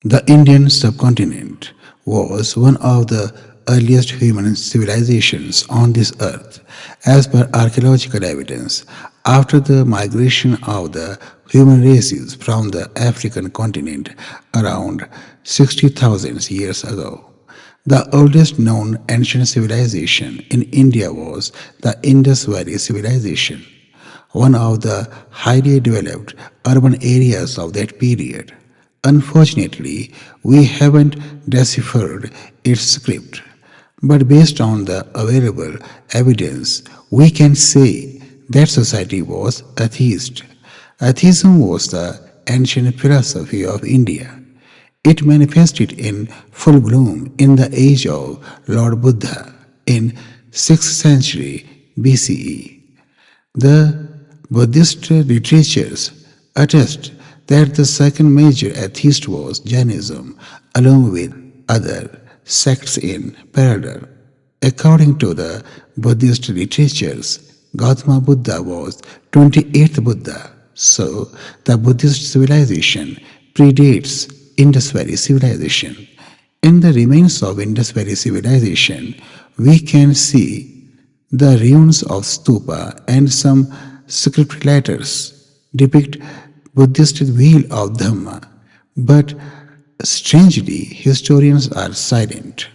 The Indian subcontinent was one of the earliest human civilizations on this earth, as per archaeological evidence. After the migration of the human races from the African continent around 60,000 years ago, the oldest known ancient civilization in India was the Indus Valley Civilization, one of the highly developed urban areas of that period. Unfortunately, we haven't deciphered its script, but based on the available evidence, we can say that society was atheist. Atheism was the ancient philosophy of India. It manifested in full bloom in the age of Lord Buddha in 6th century BCE. The Buddhist literatures attest that the second major atheist was Jainism, along with other sects in parallel. According to the Buddhist literatures, Gautama Buddha was 28th Buddha, so the Buddhist civilization predates Indus Valley civilization. In the remains of Indus Valley civilization, we can see the ruins of stupa and some script letters depict Buddhist wheel of Dhamma, but strangely historians are silent.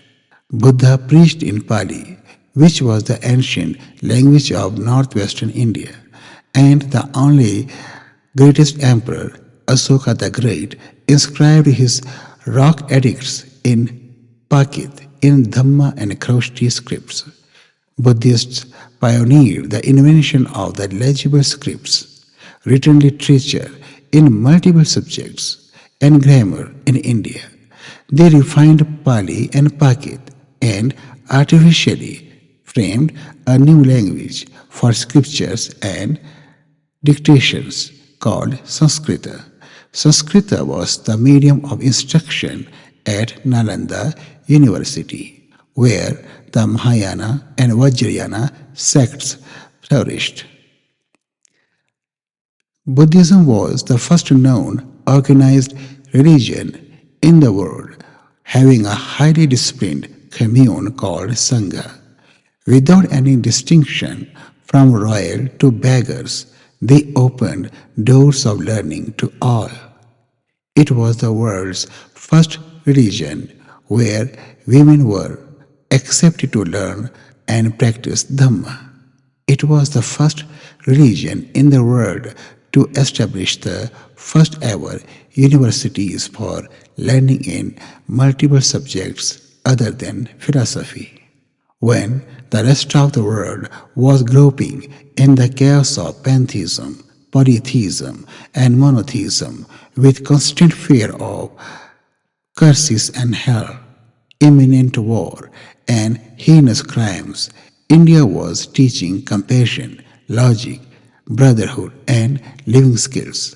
Buddha preached in Pali, which was the ancient language of northwestern India, and the only greatest emperor, Asoka the Great, inscribed his rock edicts in Pakit in Dhamma and Khroshti scripts. Buddhists pioneered the invention of the legible scripts, written literature in multiple subjects, and grammar in India. They refined Pali and Pakit and artificially framed a new language for scriptures and dictations called Sanskrita. Sanskrita was the medium of instruction at Nalanda University, where the Mahayana and Vajrayana sects flourished. Buddhism was the first known organized religion in the world, having a highly disciplined commune called Sangha. Without any distinction from royal to beggars, they opened doors of learning to all. It was the world's first religion where women were accepted to learn and practice Dhamma. It was the first religion in the world to establish the first ever universities for learning in multiple subjects other than philosophy. When the rest of the world was groping in the chaos of pantheism, polytheism, and monotheism with constant fear of curses and hell, imminent war, and heinous crimes, India was teaching compassion, logic, brotherhood, and living skills.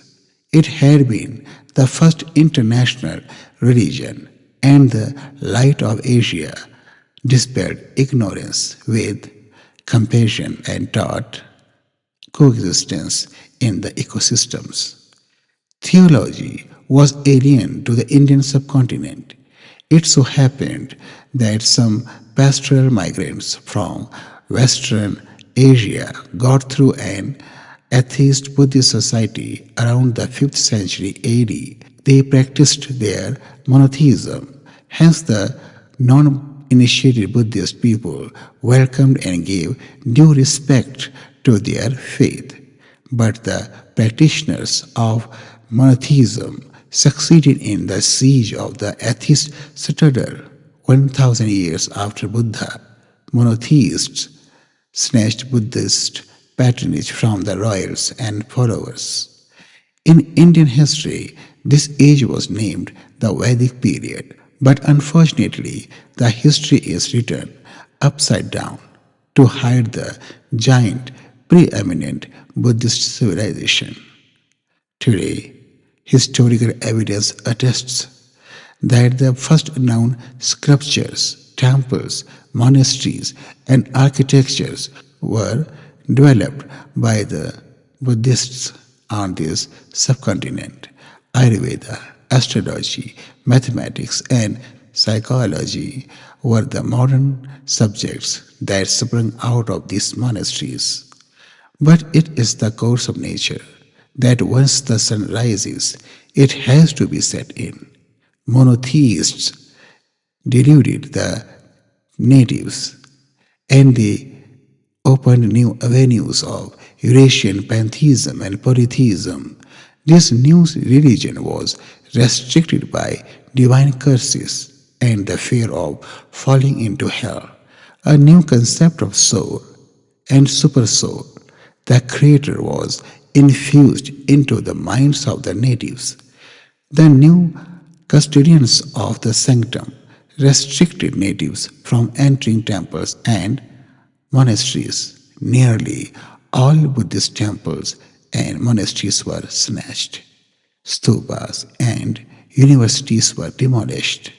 It had been the first international religion, and the light of Asia dispelled ignorance with compassion and taught coexistence in the ecosystems. Theology was alien to the Indian subcontinent. It so happened that some pastoral migrants from Western Asia got through an atheist Buddhist society around the 5th century AD. They practiced their monotheism, hence, the non initiated Buddhist people welcomed and gave due respect to their faith. But the practitioners of monotheism succeeded in the siege of the atheist citadel 1000 years after Buddha. Monotheists snatched Buddhist patronage from the royals and followers. In Indian history, this age was named the Vedic period, but unfortunately, the history is written upside down to hide the giant, preeminent Buddhist civilization. Today, historical evidence attests that the first known sculptures, temples, monasteries, and architectures were developed by the Buddhists on this subcontinent. Ayurveda astrology, mathematics, and psychology were the modern subjects that sprung out of these monasteries. But it is the course of nature that once the sun rises, it has to be set in. Monotheists deluded the natives, and they opened new avenues of Eurasian pantheism and polytheism. This new religion was restricted by divine curses and the fear of falling into hell. A new concept of soul and supersoul, the Creator, was infused into the minds of the natives. The new custodians of the sanctum restricted natives from entering temples and monasteries. Nearly all Buddhist temples and monasteries were snatched. Stupas and universities were demolished,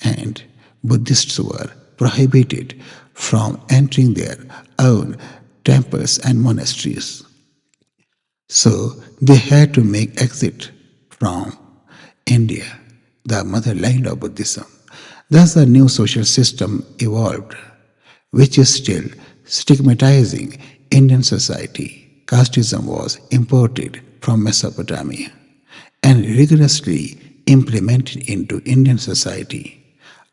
and Buddhists were prohibited from entering their own temples and monasteries. So they had to make exit from India, the motherland of Buddhism. Thus, a new social system evolved, which is still stigmatizing Indian society. Casteism was imported from Mesopotamia and rigorously implemented into Indian society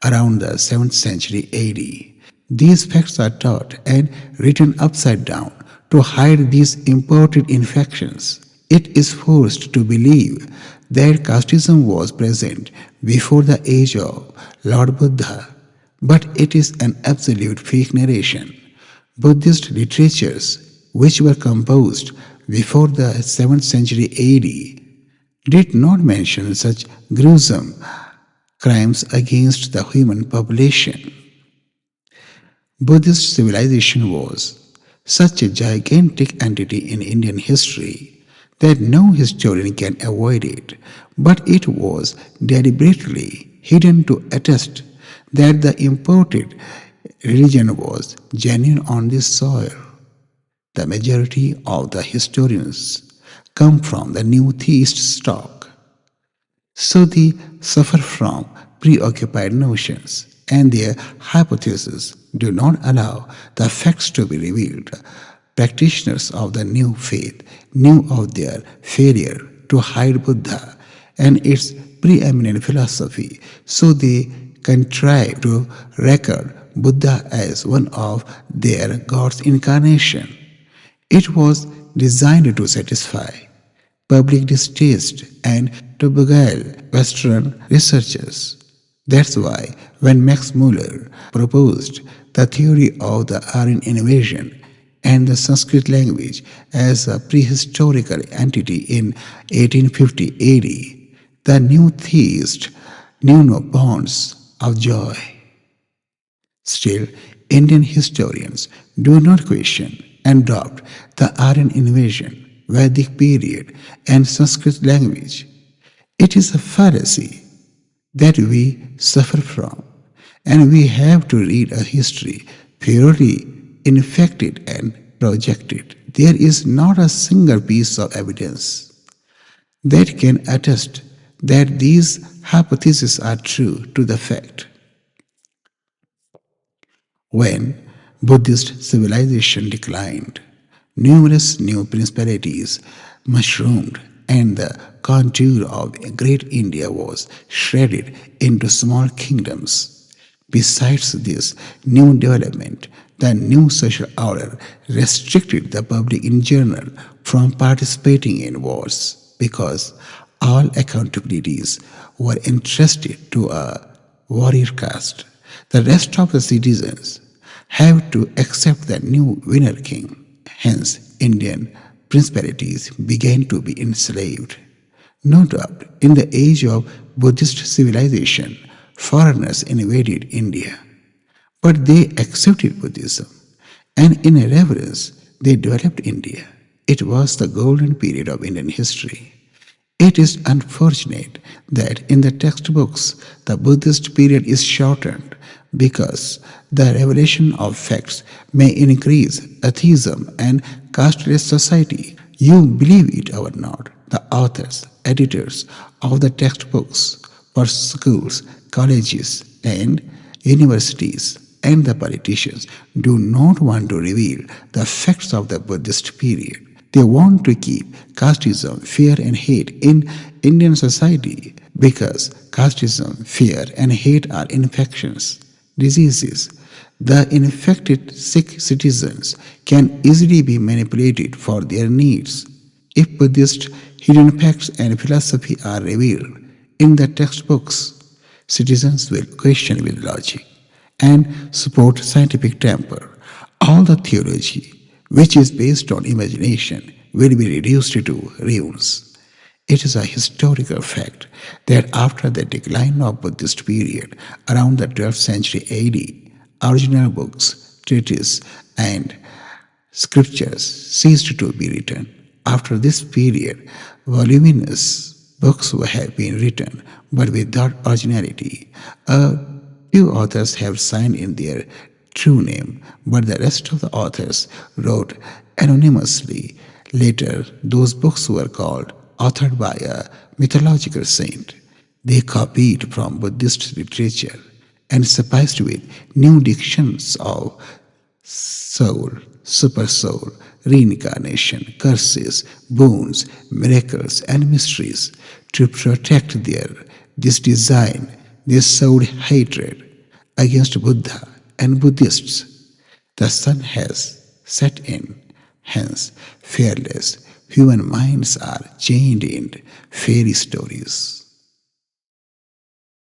around the 7th century AD. These facts are taught and written upside down to hide these imported infections. It is forced to believe that casteism was present before the age of Lord Buddha, but it is an absolute fake narration. Buddhist literatures, which were composed before the 7th century AD, did not mention such gruesome crimes against the human population. Buddhist civilization was such a gigantic entity in Indian history that no historian can avoid it, but it was deliberately hidden to attest that the imported religion was genuine on this soil. The majority of the historians come from the new theist stock, so they suffer from preoccupied notions, and their hypotheses do not allow the facts to be revealed. Practitioners of the new faith knew of their failure to hide Buddha and its preeminent philosophy, so they contrived to record Buddha as one of their God's incarnation. It was designed to satisfy public distaste and to beguile Western researchers. That's why when Max Muller proposed the theory of the Aryan invasion and the Sanskrit language as a prehistorical entity in 1850 AD, the new theist knew no bounds of joy. Still, Indian historians do not question and doubt the Aryan invasion, Vedic period, and Sanskrit language. It is a fallacy that we suffer from, and we have to read a history purely infected and projected. There is not a single piece of evidence that can attest that these hypotheses are true to the fact. When Buddhist civilization declined, numerous new principalities mushroomed, and the contour of great India was shredded into small kingdoms. Besides this new development, the new social order restricted the public in general from participating in wars because all accountabilities were entrusted to a warrior caste. The rest of the citizens have to accept the new winner king. Hence, Indian principalities began to be enslaved. No doubt, in the age of Buddhist civilization, foreigners invaded India, but they accepted Buddhism, and in a reverence, they developed India. It was the golden period of Indian history. It is unfortunate that in the textbooks the Buddhist period is shortened because the revelation of facts may increase atheism and casteless society. You believe it or not, the authors, editors of the textbooks for schools, colleges, and universities. And the politicians do not want to reveal the facts of the Buddhist period. They want to keep casteism, fear, and hate in Indian society because casteism, fear, and hate are infections, diseases. The infected sick citizens can easily be manipulated for their needs. If Buddhist hidden facts and philosophy are revealed in the textbooks, citizens will question with logic and support scientific temper. All the theology, which is based on imagination, will be reduced to ruins. It is a historical fact that after the decline of Buddhist period around the 12th century AD, original books, treatises, and scriptures ceased to be written. After this period, voluminous books have been written, but without originality. A few authors have signed in their true name, but the rest of the authors wrote anonymously. Later, those books were called authored by a mythological saint. They copied from Buddhist literature and spiced with new dictions of soul, super soul, reincarnation, curses, boons, miracles, and mysteries. To protect this design, they sowed hatred against Buddha and Buddhists. The sun has set in, hence, fearless human minds are chained in fairy stories.